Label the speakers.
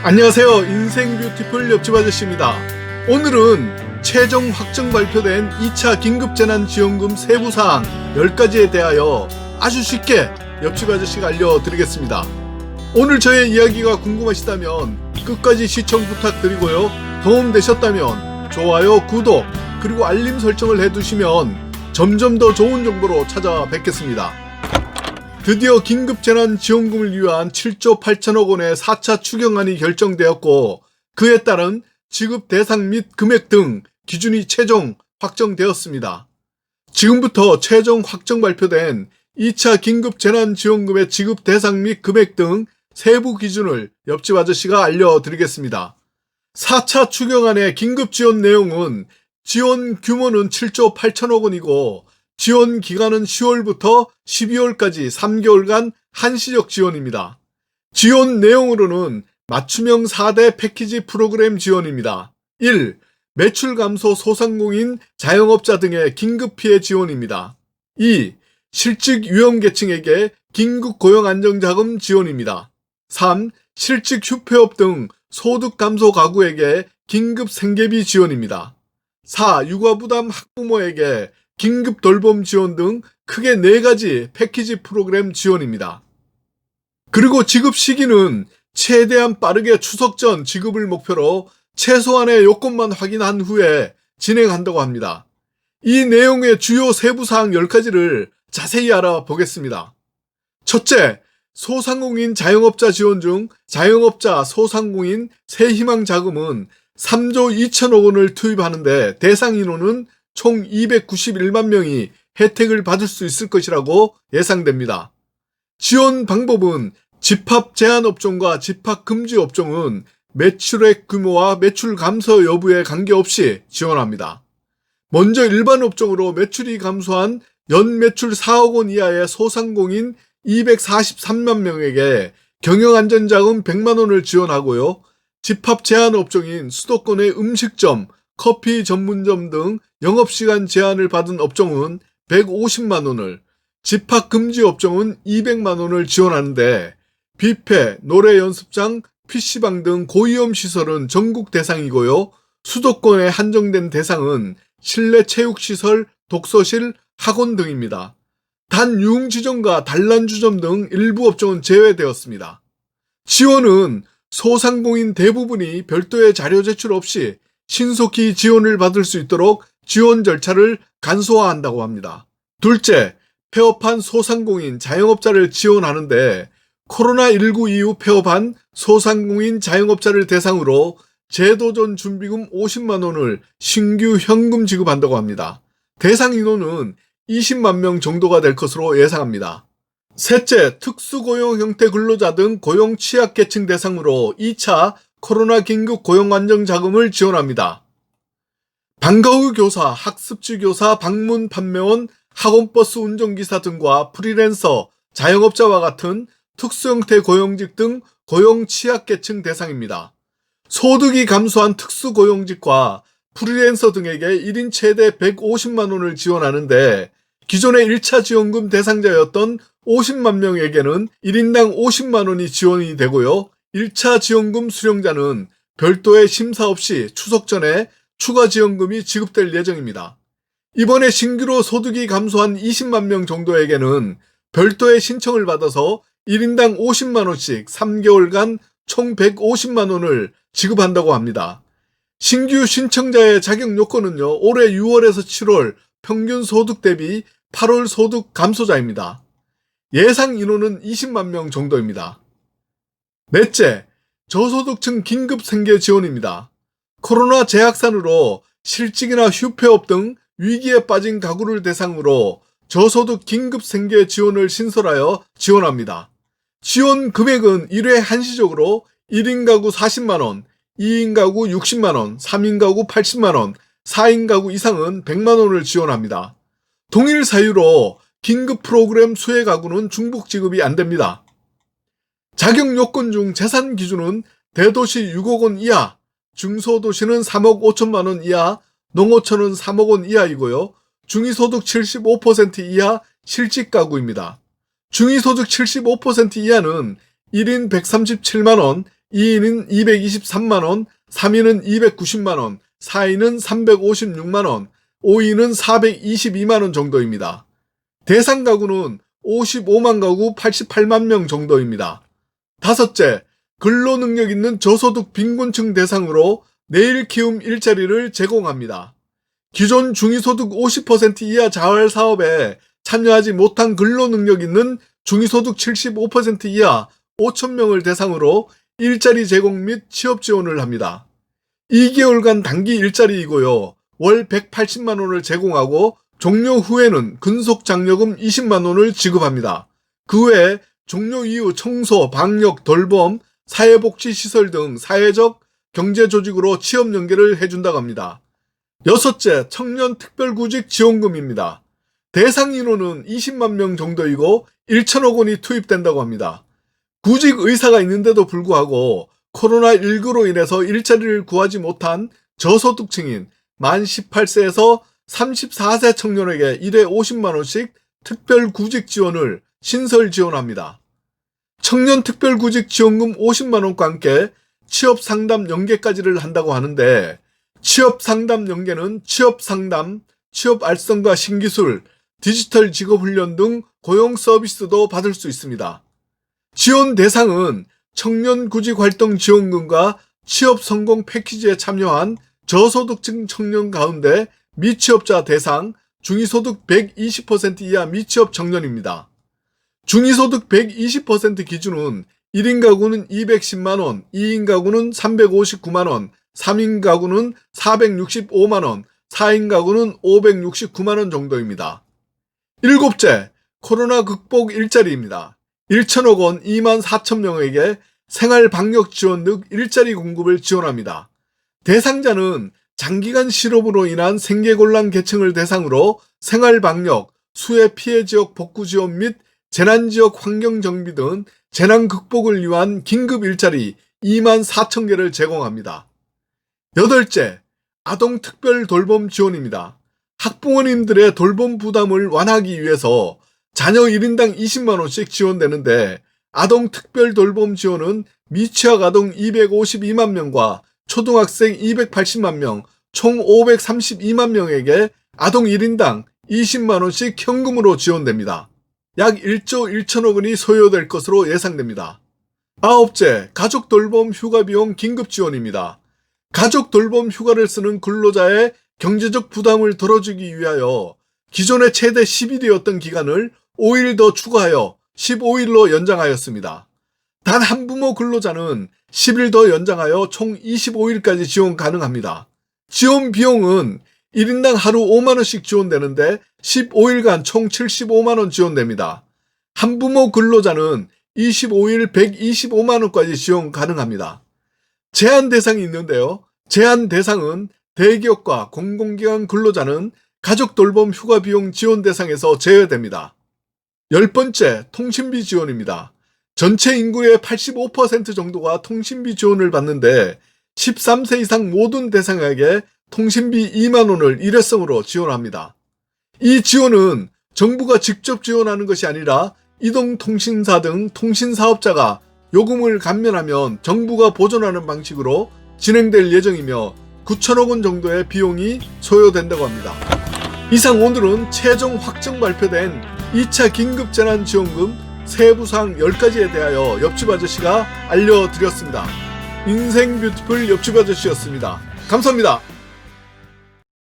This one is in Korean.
Speaker 1: 안녕하세요. 인생 뷰티풀 옆집 아저씨입니다. 오늘은 최종 확정 발표된 2차 긴급재난지원금 세부사항 10가지에 대하여 아주 쉽게 옆집 아저씨가 알려드리겠습니다. 오늘 저의 이야기가 궁금하시다면 끝까지 시청 부탁드리고요. 도움되셨다면 좋아요, 구독, 그리고 알림 설정을 해두시면 점점 더 좋은 정보로 찾아뵙겠습니다. 드디어 긴급재난지원금을 위한 7조 8천억 원의 4차 추경안이 결정되었고, 그에 따른 지급 대상 및 금액 등 기준이 최종 확정되었습니다. 지금부터 최종 확정 발표된 2차 긴급재난지원금의 지급 대상 및 금액 등 세부 기준을 옆집 아저씨가 알려드리겠습니다. 4차 추경안의 긴급지원 내용은 지원 규모는 7조 8천억 원이고 지원 기간은 10월부터 12월까지 3개월간 한시적 지원입니다. 지원 내용으로는 맞춤형 4대 패키지 프로그램 지원입니다. 1. 매출 감소 소상공인 자영업자 등의 긴급피해 지원입니다. 2. 실직 위험계층에게 긴급 고용안정자금 지원입니다. 3. 실직 휴폐업 등 소득 감소 가구에게 긴급 생계비 지원입니다. 4. 육아부담 학부모에게 긴급 돌봄 지원 등 크게 4가지 패키지 프로그램 지원입니다. 그리고 지급 시기는 최대한 빠르게 추석 전 지급을 목표로 최소한의 요건만 확인한 후에 진행한다고 합니다. 이 내용의 주요 세부사항 10가지를 자세히 알아보겠습니다. 첫째, 소상공인 자영업자 지원 중 자영업자 소상공인 새희망 자금은 3조 2천억 원을 투입하는데 대상 인원은 총 291만 명이 혜택을 받을 수 있을 것이라고 예상됩니다. 지원 방법은 집합 제한 업종과 집합 금지 업종은 매출액 규모와 매출 감소 여부에 관계없이 지원합니다. 먼저 일반 업종으로 매출이 감소한 연 매출 4억 원 이하의 소상공인 243만 명에게 경영안전자금 100만 원을 지원하고요. 집합 제한 업종인 수도권의 음식점, 커피 전문점 등 영업시간 제한을 받은 업종은 150만 원을, 집합금지 업종은 200만 원을 지원하는데 뷔페, 노래 연습장, PC방 등 고위험 시설은 전국 대상이고요. 수도권에 한정된 대상은 실내 체육시설, 독서실, 학원 등입니다. 단 유흥지점과 단란주점 등 일부 업종은 제외되었습니다. 지원은 소상공인 대부분이 별도의 자료 제출 없이 신속히 지원을 받을 수 있도록 지원 절차를 간소화한다고 합니다. 둘째, 폐업한 소상공인 자영업자를 지원하는데 코로나19 이후 폐업한 소상공인 자영업자를 대상으로 제도전 준비금 50만 원을 신규 현금 지급한다고 합니다. 대상 인원은 20만 명 정도가 될 것으로 예상합니다. 셋째, 특수고용 형태 근로자 등 고용 취약계층 대상으로 2차 코로나 긴급 고용안정자금을 지원합니다. 방과후 교사, 학습지 교사, 방문 판매원, 학원버스 운전기사 등과 프리랜서, 자영업자와 같은 특수형태 고용직 등 고용 취약계층 대상입니다. 소득이 감소한 특수고용직과 프리랜서 등에게 1인 최대 150만 원을 지원하는데 기존의 1차 지원금 대상자였던 50만 명에게는 1인당 50만 원이 지원이 되고요. 1차 지원금 수령자는 별도의 심사 없이 추석 전에 추가 지원금이 지급될 예정입니다. 이번에 신규로 소득이 감소한 20만 명 정도에게는 별도의 신청을 받아서 1인당 50만 원씩 3개월간 총 150만 원을 지급한다고 합니다. 신규 신청자의 자격 요건은요, 올해 6월에서 7월 평균 소득 대비 8월 소득 감소자입니다. 예상 인원은 20만 명 정도입니다. 넷째, 저소득층 긴급 생계 지원입니다. 코로나 재확산으로 실직이나 휴폐업 등 위기에 빠진 가구를 대상으로 저소득 긴급 생계 지원을 신설하여 지원합니다. 지원 금액은 1회 한시적으로 1인 가구 40만 원, 2인 가구 60만 원, 3인 가구 80만 원, 4인 가구 이상은 100만 원을 지원합니다. 동일 사유로 긴급 프로그램 수혜 가구는 중복 지급이 안 됩니다. 자격 요건 중 재산 기준은 대도시 6억 원 이하, 중소도시는 3억 5천만 원 이하, 농어촌은 3억 원 이하이고요. 중위소득 75% 이하 실직 가구입니다. 중위소득 75% 이하는 1인 137만 원, 2위는 223만원, 3위는 290만원, 4위는 356만원, 5위는 422만원 정도입니다. 대상 가구는 55만 가구 88만 명 정도입니다. 다섯째, 근로능력 있는 저소득 빈곤층 대상으로 내일 키움 일자리를 제공합니다. 기존 중위소득 50% 이하 자활사업에 참여하지 못한 근로능력 있는 중위소득 75% 이하 5,000명을 대상으로 일자리 제공 및 취업 지원을 합니다. 2개월간 단기 일자리이고요. 월 180만 원을 제공하고 종료 후에는 근속장려금 20만 원을 지급합니다. 그 외에 종료 이후 청소, 방역, 돌봄, 사회복지시설 등 사회적 경제조직으로 취업 연계를 해준다고 합니다. 여섯째, 청년특별구직 지원금입니다. 대상 인원은 20만 명 정도이고 1천억 원이 투입된다고 합니다. 구직 의사가 있는데도 불구하고 코로나19로 인해서 일자리를 구하지 못한 저소득층인 만 18세에서 34세 청년에게 1회 50만 원씩 특별구직 지원을 신설 지원합니다. 청년특별구직 지원금 50만 원과 함께 취업상담 연계까지를 한다고 하는데 취업상담 연계는 취업상담, 취업알선과 신기술, 디지털 직업훈련 등 고용 서비스도 받을 수 있습니다. 지원 대상은 청년구직활동 지원금과 취업성공 패키지에 참여한 저소득층 청년 가운데 미취업자 대상 중위소득 120% 이하 미취업 청년입니다. 중위소득 120% 기준은 1인 가구는 210만원, 2인 가구는 359만원, 3인 가구는 465만원, 4인 가구는 569만원 정도입니다. 일곱째, 코로나 극복 일자리입니다. 1천억 원 2만 4천 명에게 생활방역 지원 등 일자리 공급을 지원합니다. 대상자는 장기간 실업으로 인한 생계곤란 계층을 대상으로 생활방역, 수해 피해 지역 복구 지원 및 재난지역 환경정비 등 재난 극복을 위한 긴급 일자리 2만 4천 개를 제공합니다. 여덟째, 아동특별 돌봄 지원입니다. 학부모님들의 돌봄 부담을 완화하기 위해서 자녀 1인당 20만 원씩 지원되는데 아동특별 돌봄 지원은 미취학 아동 252만 명과 초등학생 280만 명, 총 532만 명에게 아동 1인당 20만 원씩 현금으로 지원됩니다. 약 1조 1천억 원이 소요될 것으로 예상됩니다. 아홉째, 가족 돌봄 휴가 비용 긴급 지원입니다. 가족 돌봄 휴가를 쓰는 근로자의 경제적 부담을 덜어주기 위하여 기존의 최대 10일이었던 기간을 5일 더 추가하여 15일로 연장하였습니다. 단 한부모 근로자는 10일 더 연장하여 총 25일까지 지원 가능합니다. 지원 비용은 1인당 하루 5만원씩 지원되는데 15일간 총 75만원 지원됩니다. 한부모 근로자는 25일 125만원까지 지원 가능합니다. 제한 대상이 있는데요. 제한 대상은 대기업과 공공기관 근로자는 가족 돌봄 휴가 비용 지원 대상에서 제외됩니다. 10번째, 통신비 지원입니다. 전체 인구의 85% 정도가 통신비 지원을 받는데 13세 이상 모든 대상에게 통신비 2만 원을 일회성으로 지원합니다. 이 지원은 정부가 직접 지원하는 것이 아니라 이동통신사 등 통신사업자가 요금을 감면하면 정부가 보전하는 방식으로 진행될 예정이며 9천억 원 정도의 비용이 소요된다고 합니다. 이상 오늘은 최종 확정 발표된 2차 긴급재난지원금 세부사항 10가지에 대하여 옆집 아저씨가 알려드렸습니다. 인생 뷰티풀 옆집 아저씨였습니다. 감사합니다.